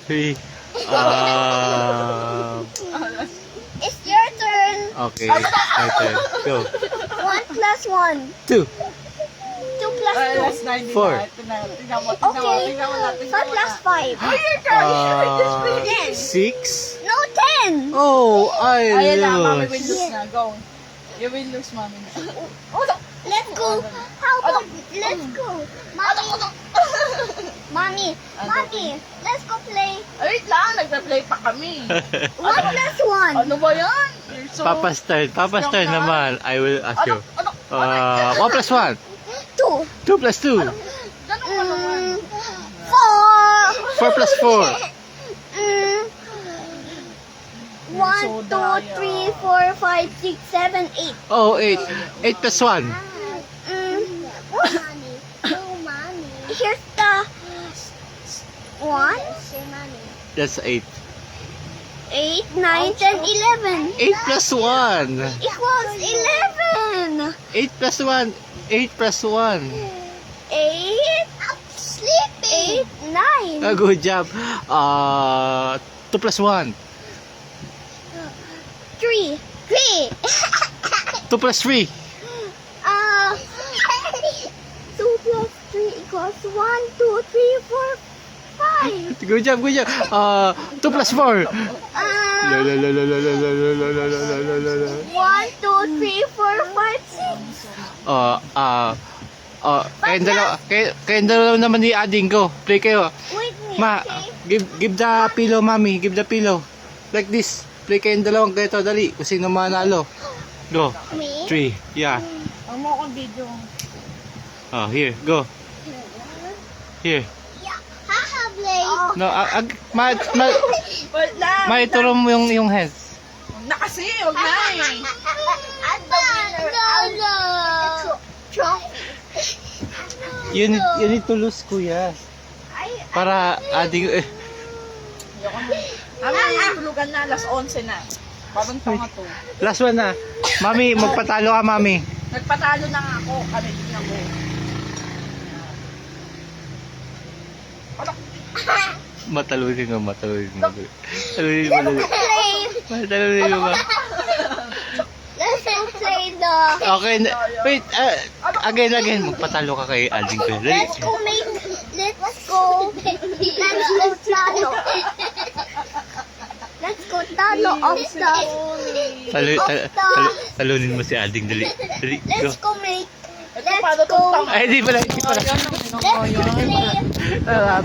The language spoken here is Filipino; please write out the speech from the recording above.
3. It's your turn. Okay, my turn. Go. 1 plus 1. 2. 2 plus 2. Last 90 Four. na. Tingnan mo. Okay. 5 plus 5. 6. No, 10. Oh, I Ayan na, Mami will lose. lose na. Go. You will lose, Mami. Let's go. How about, let's go. Mommy, let's go play. Ay, wait lang. Nagpa-play pa kami. 1 plus 1. Ano ba yan? You're so... Papa's turn Strong na. naman. I will ask you. Ano? 1 plus 1. 2. 2 plus 2. Ganun ka naman. 4. 4 plus 4. 1, 2, 3, 4, 5, 6, 7, 8. Oh, 8. 8 plus 1. Here's the 1, That's 8. 8, 9, 10, 11. 8 plus 1. Equals 11. 8 plus 1. 8 plus 1. 8. I'm sleeping. 8, 9. Good job. 2 plus 1. 3. 2 plus 3. 2 plus 3 equals 1, 2, 3, 4, 5. Good job, good job. 2 plus 4. 1, 2, 3, 4, 5, 6. Kayong dalawa naman ni ading ko. Play kayo. Wait me, Ma, okay? give the pillow, mommy. Give the pillow. Like this. Play kayong dalawang ganito. Dali. Kung sino manalo. Go. Me? 3. Yeah. Ang mo akong video. Here. Go. Here. Yeah. Haha, Blake. No, Wait lang. maituro mo yung hands. Huwag na kasi. Huwag na eh. I'm the winner. No. You need to lose, kuya. Para ading... Ayoko na. Mami, tulugan na. Alas 11 na. Parang tanga to. Last one na. Mami, magpatalo ka, mami. Nagpatalo na nga ako. Kami tingnan mo. Matalunin mo. Matalunin mo. Let's go play the... Okay, wait. Again. Magpatalo ka kay ading ko. Dali. Let's go talo. Let's go talo of the... Talunin mo si ading. Dali. Dali. Go. Let's go make... Ito, paano Let's go... tong tanga? Ay, di pala. Let's go play...